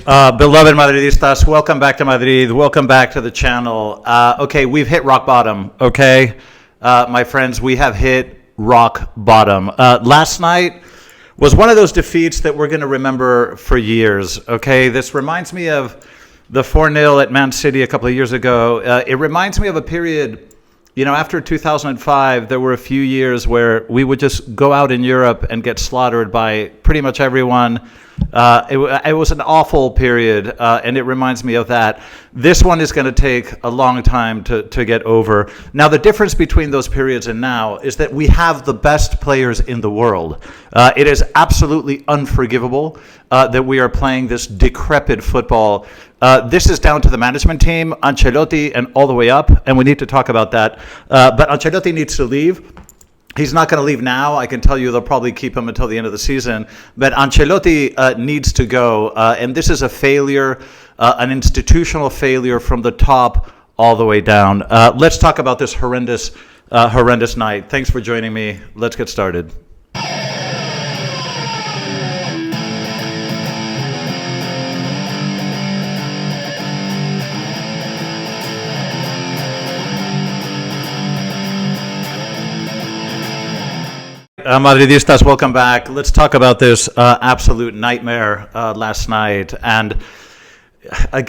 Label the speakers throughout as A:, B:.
A: Beloved Madridistas, welcome back to Madrid. Welcome back to the channel. Okay, we've hit rock bottom, okay? My friends, we have hit rock bottom. Last night was one of those defeats that we're going to remember for years, okay? This reminds me of the 4-0 at Man City a couple of years ago. It reminds me of a period, you know, after 2005, there were a few years where we would just go out in Europe and get slaughtered by pretty much everyone. It was an awful period, and it reminds me of that. This one is going to take a long time to get over. Now, the difference between those periods and now is that we have the best players in the world. It is absolutely unforgivable that we are playing this decrepit football. This is down to the management team, Ancelotti, and all the way up, and we need to talk about that. But Ancelotti needs to leave. He's not going to leave now. I can tell you they'll probably keep him until the end of the season. But Ancelotti needs to go. And this is a failure, an institutional failure from the top all the way down. Let's talk about this horrendous night. Thanks for joining me. Let's get started. Madridistas, welcome back. Let's talk about this absolute nightmare last night. And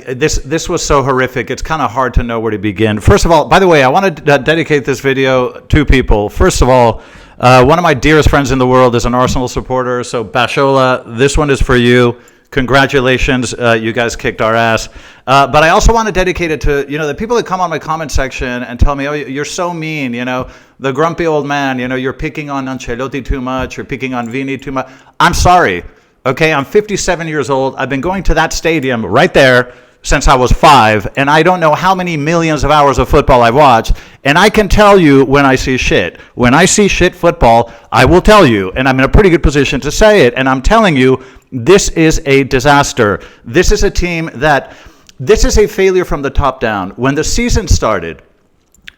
A: this was so horrific. It's kind of hard to know where to begin. First of all, by the way, I want to dedicate this video to people. First of all, one of my dearest friends in the world is an Arsenal supporter. So Bashola, this one is for you. Congratulations, you guys kicked our ass. But I also want to dedicate it to, you know, the people that come on my comment section and tell me, oh, you're so mean, you know, the grumpy old man, you know, you're picking on Ancelotti too much, you're picking on Vini too much. I'm sorry, okay? I'm 57 years old. I've been going to that stadium right there since I was 5, and I don't know how many millions of hours of football I've watched, and I can tell you when I see shit. When I see shit football, I will tell you, and I'm in a pretty good position to say it, and I'm telling you, this is a disaster. This is a team this is a failure from the top down. When the season started,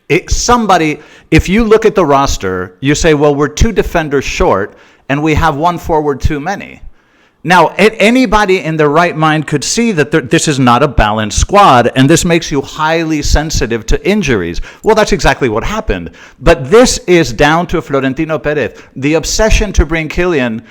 A: if you look at the roster, you say, well, we're 2 defenders short, and we have 1 forward too many. Now, anybody in their right mind could see that this is not a balanced squad, and this makes you highly sensitive to injuries. Well, that's exactly what happened. But this is down to Florentino Perez. The obsession to bring Kylian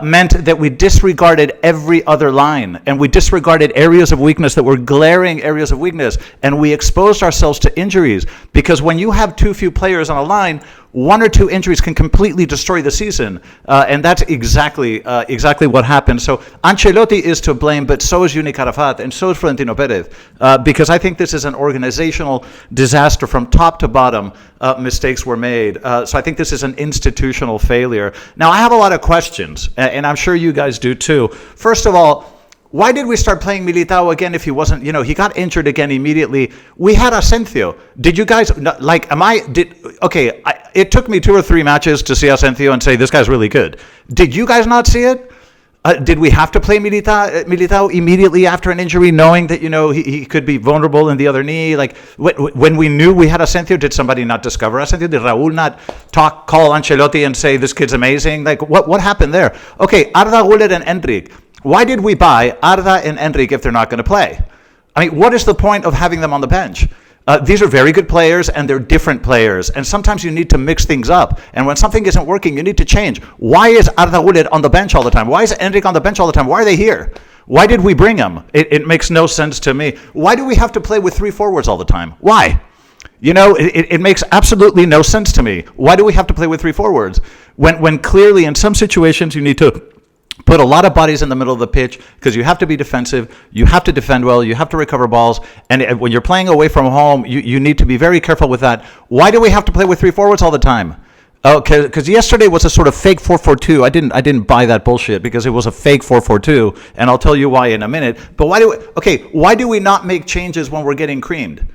A: meant that we disregarded every other line, and we disregarded areas of weakness that were glaring areas of weakness, and we exposed ourselves to injuries. Because when you have too few players on a line, 1 or 2 injuries can completely destroy the season, and that's exactly what happened. So Ancelotti is to blame, but so is Yuni Carafat, and so is Florentino Perez, because I think this is an organizational disaster from top to bottom. Mistakes were made. So I think this is an institutional failure. Now, I have a lot of questions, and I'm sure you guys do too. First of all, why did we start playing Militao again if he wasn't, you know, he got injured again immediately. We had Asensio. Did you guys, like, it took me 2 or 3 matches to see Asensio and say, this guy's really good. Did you guys not see it? Did we have to play Militao immediately after an injury, knowing that, you know, he could be vulnerable in the other knee? Like, when we knew we had Asensio, did somebody not discover Asensio? Did Raúl not call Ancelotti and say, this kid's amazing? Like, what happened there? Okay, Arda Güler and Enric. Why did we buy Arda and Enric if they're not going to play? I mean, what is the point of having them on the bench? These are very good players, and they're different players. And sometimes you need to mix things up. And when something isn't working, you need to change. Why is Arda Güler on the bench all the time? Why is Enric on the bench all the time? Why are they here? Why did we bring them? It makes no sense to me. Why do we have to play with 3 forwards all the time? Why? You know, it makes absolutely no sense to me. Why do we have to play with 3 forwards? When clearly in some situations you need to put a lot of bodies in the middle of the pitch because you have to be defensive, you have to defend well, you have to recover balls, and when you're playing away from home, you need to be very careful with that. Why do we have to play with 3 forwards all the time? Oh, because yesterday was a sort of fake 4-4-2. I didn't buy that bullshit because it was a fake 4-4-2, and I'll tell you why in a minute. But why do we not make changes when we're getting creamed?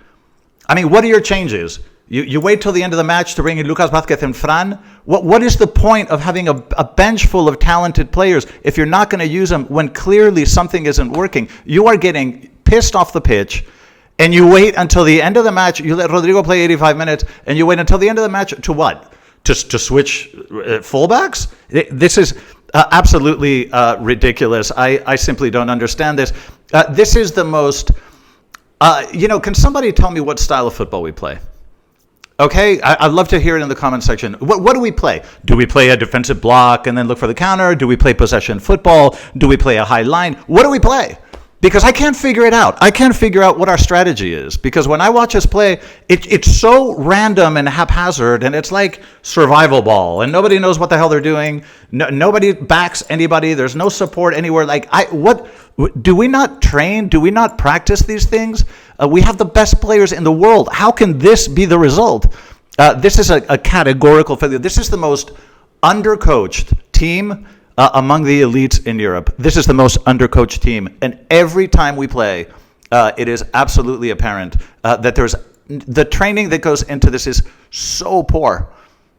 A: I mean, what are your changes? You wait till the end of the match to bring in Lucas Vázquez and Fran? What is the point of having a bench full of talented players if you're not going to use them when clearly something isn't working? You are getting pissed off the pitch, and you wait until the end of the match. You let Rodrigo play 85 minutes, and you wait until the end of the match to what? To switch fullbacks? This is... Absolutely ridiculous. I simply don't understand this. This is the most, can somebody tell me what style of football we play? Okay, I'd love to hear it in the comment section. What do we play? Do we play a defensive block and then look for the counter? Do we play possession football? Do we play a high line? What do we play? Because I can't figure it out. I can't figure out what our strategy is. Because when I watch us play, it's so random and haphazard, and it's like survival ball, and nobody knows what the hell they're doing. Nobody backs anybody. There's no support anywhere. What do we not train? Do we not practice these things? We have the best players in the world. How can this be the result? This is a categorical failure. This is the most undercoached team among the elites in Europe. This is the most undercoached team. And every time we play, it is absolutely apparent that the training that goes into this is so poor.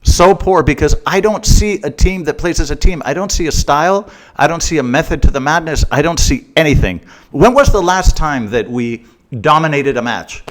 A: So poor, because I don't see a team that plays as a team. I don't see a style. I don't see a method to the madness. I don't see anything. When was the last time that we dominated a match?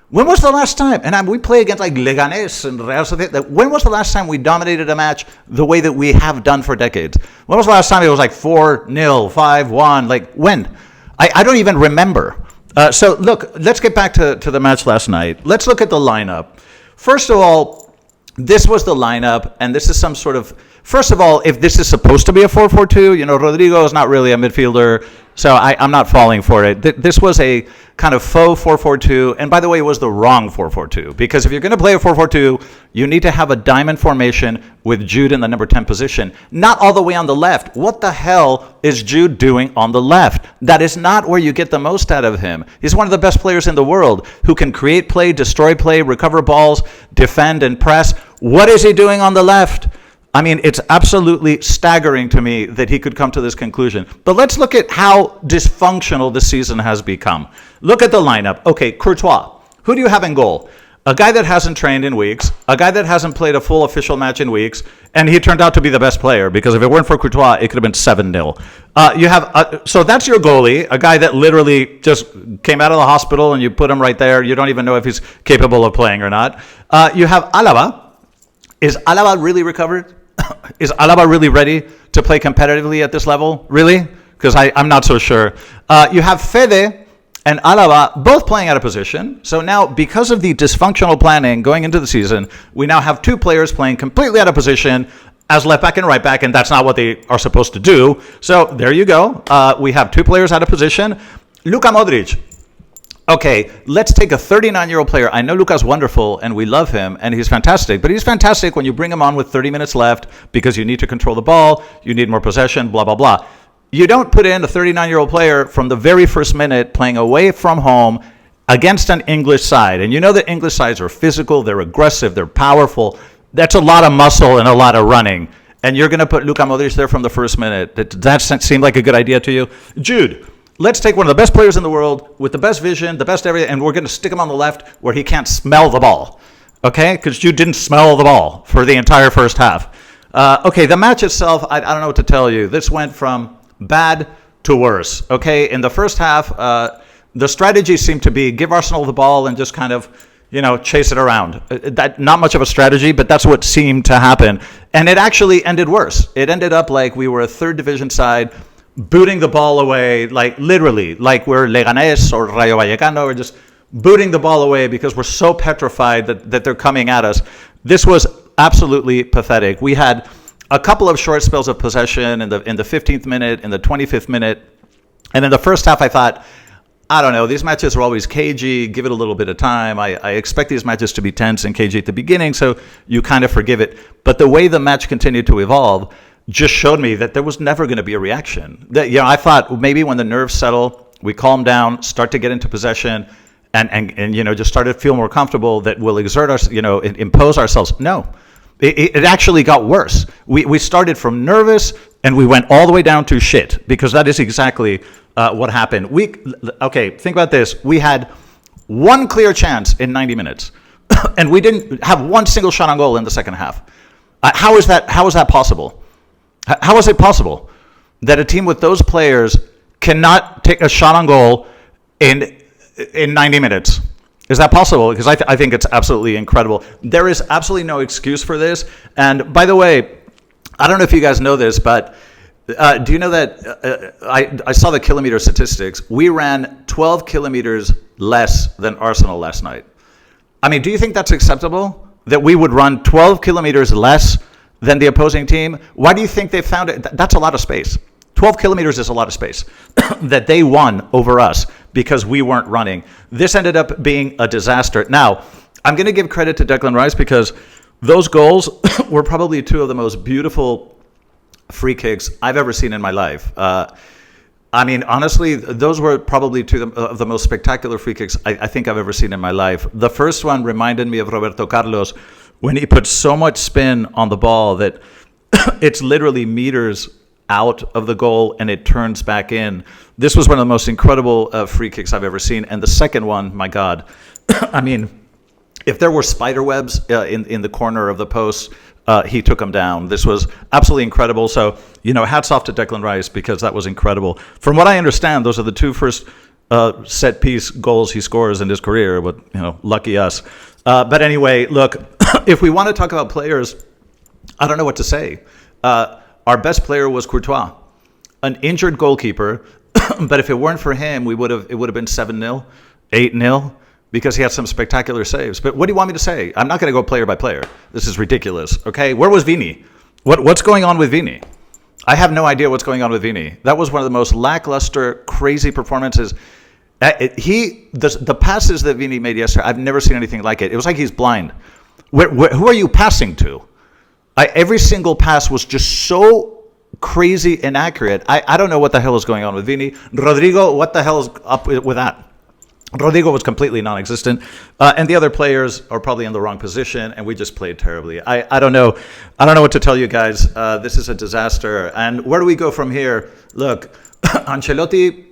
A: When was the last time? And we play against like Leganés and Real Sociedad. When was the last time we dominated a match the way that we have done for decades? When was the last time it was like 4-0, 5-1? Like when? I don't even remember. So look, let's get back to the match last night. Let's look at the lineup. First of all, this was the lineup, and this is some sort of, first of all, if this is supposed to be a 4-4-2, Rodrigo is not really a midfielder, so I'm not falling for it. This was a kind of faux 4-4-2, and by the way, it was the wrong 4-4-2, because if you're going to play a 4-4-2, you need to have a diamond formation with Jude in the number 10 position, not all the way on the left. What the hell is Jude doing on the left? That is not where you get the most out of him. He's one of the best players in the world who can create play, destroy play, recover balls, defend and press. What is he doing on the left? I mean, it's absolutely staggering to me that he could come to this conclusion. But let's look at how dysfunctional this season has become. Look at the lineup. Okay, Courtois. Who do you have in goal? A guy that hasn't trained in weeks, a guy that hasn't played a full official match in weeks, and he turned out to be the best player, because if it weren't for Courtois, it could have been 7-0. So that's your goalie, a guy that literally just came out of the hospital and you put him right there. You don't even know if he's capable of playing or not. You have Alaba. Is Alaba really recovered? Is Alaba really ready to play competitively at this level? Really? Because I'm not so sure. You have Fede and Alaba both playing out of position. So now, because of the dysfunctional planning going into the season, we now have two players playing completely out of position as left back and right back, and that's not what they are supposed to do. So there you go. We have two players out of position. Luka Modric. Okay, let's take a 39-year-old player. I know Luka's wonderful, and we love him, and he's fantastic. But he's fantastic when you bring him on with 30 minutes left because you need to control the ball, you need more possession, blah, blah, blah. You don't put in a 39-year-old player from the very first minute playing away from home against an English side. And you know that English sides are physical, they're aggressive, they're powerful. That's a lot of muscle and a lot of running. And you're going to put Luka Modric there from the first minute. That seemed like a good idea to you? Jude. Let's take one of the best players in the world with the best vision, the best everything, and we're going to stick him on the left where he can't smell the ball, okay? Because Jude didn't smell the ball for the entire first half. Okay, the match itself, I don't know what to tell you. This went from bad to worse, okay? In the first half, the strategy seemed to be give Arsenal the ball and just kind of, chase it around. Not much of a strategy, but that's what seemed to happen. And it actually ended worse. It ended up like we were a third division side booting the ball away, like literally, like we're Leganés or Rayo Vallecano, we're just booting the ball away because we're so petrified that they're coming at us. This was absolutely pathetic. We had a couple of short spells of possession in the 15th minute, in the 25th minute, and in the first half I thought, I don't know, these matches are always cagey, give it a little bit of time. I expect these matches to be tense and cagey at the beginning, so you kind of forgive it. But the way the match continued to evolve just showed me that there was never going to be a reaction. That, I thought maybe when the nerves settle, we calm down, start to get into possession, and just start to feel more comfortable, that we'll exert our, impose ourselves. No, it actually got worse. We started from nervous and we went all the way down to shit, because that is exactly what happened. Okay, think about this. We had one clear chance in 90 minutes, and we didn't have one single shot on goal in the second half. How is that possible? How is it possible that a team with those players cannot take a shot on goal in 90 minutes? Is that possible? Because I think it's absolutely incredible. There is absolutely no excuse for this. And by the way, I don't know if you guys know this, but Do you know that I saw the kilometer statistics? We ran 12 kilometers less than Arsenal last night. I mean, do you think that's acceptable? That we would run 12 kilometers less than the opposing team? Why do you think they found it? That's a lot of space. 12 kilometers is a lot of space that they won over us because we weren't running. This ended up being a disaster. Now, I'm going to give credit to Declan Rice because those goals were probably two of the most beautiful free kicks I've ever seen in my life. I mean, honestly, those were probably two of the most spectacular free kicks I think I've ever seen in my life. The first one reminded me of Roberto Carlos when he put so much spin on the ball that it's literally meters out of the goal and it turns back in. This was one of the most incredible free kicks I've ever seen. And the second one, my God, I mean, if there were spider webs in the corner of the post, he took them down. This was absolutely incredible. So, hats off to Declan Rice because that was incredible. From what I understand, those are the two first set piece goals he scores in his career. But, lucky us. But anyway, look, if we want to talk about players, I don't know what to say. Our best player was Courtois, an injured goalkeeper. But if it weren't for him, it would have been 7-0, 8-0. Because he had some spectacular saves. But what do you want me to say? I'm not going to go player by player. This is ridiculous. Okay, where was Vini? What's going on with Vini? I have no idea what's going on with Vini. That was one of the most lackluster, crazy performances. The passes that Vini made yesterday, I've never seen anything like it. It was like he's blind. Who are you passing to? Every single pass was just so crazy inaccurate. I don't know what the hell is going on with Vini. Rodrigo, what the hell is up with that? Rodrigo was completely non-existent, and the other players are probably in the wrong position, and we just played terribly. I don't know. I don't know what to tell you guys. This is a disaster. And where do we go from here? Look, Ancelotti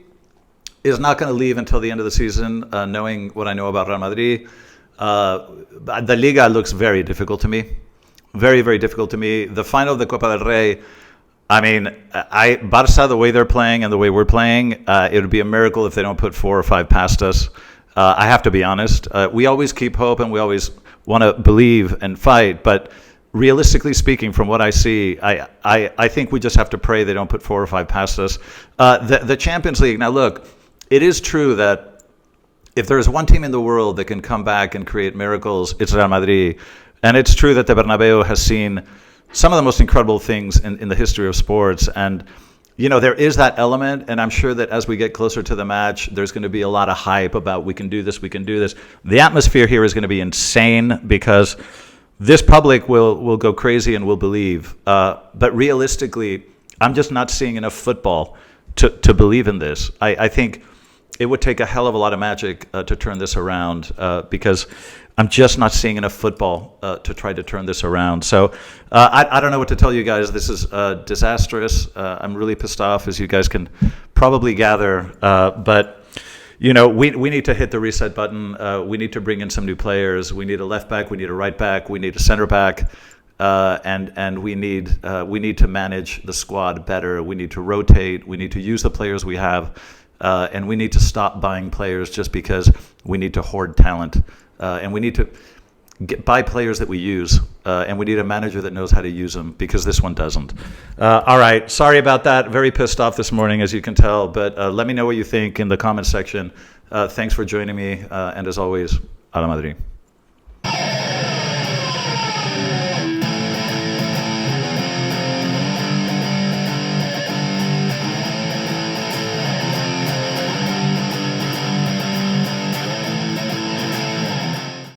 A: is not going to leave until the end of the season, knowing what I know about Real Madrid. The Liga looks very difficult to me. Very, very difficult to me. The final of the Copa del Rey, I mean, Barca, the way they're playing and the way we're playing, it would be a miracle if they don't put 4 or 5 past us. I have to be honest. We always keep hope and we always want to believe and fight. But realistically speaking, from what I see, I think we just have to pray they don't put 4 or 5 past us. The Champions League, now look, it is true that if there is one team in the world that can come back and create miracles, it's Real Madrid. And it's true that the Bernabeu has seen some of the most incredible things in the history of sports. And, there is that element. And I'm sure that as we get closer to the match, there's going to be a lot of hype about we can do this, we can do this. The atmosphere here is going to be insane because this public will go crazy and will believe. But realistically, I'm just not seeing enough football to believe in this. I think it would take a hell of a lot of magic to turn this around because I'm just not seeing enough football to try to turn this around. So I don't know what to tell you guys. This is disastrous. I'm really pissed off, as you guys can probably gather. But, we need to hit the reset button. We need to bring in some new players. We need a left back. We need a right back. We need a center back. And we need to manage the squad better. We need to rotate. We need to use the players we have. And we need to stop buying players just because we need to hoard talent. And we need to buy players that we use. And we need a manager that knows how to use them because this one doesn't. All right. Sorry about that. Very pissed off this morning, as you can tell. But let me know what you think in the comment section. Thanks for joining me. And as always, a la Madrid.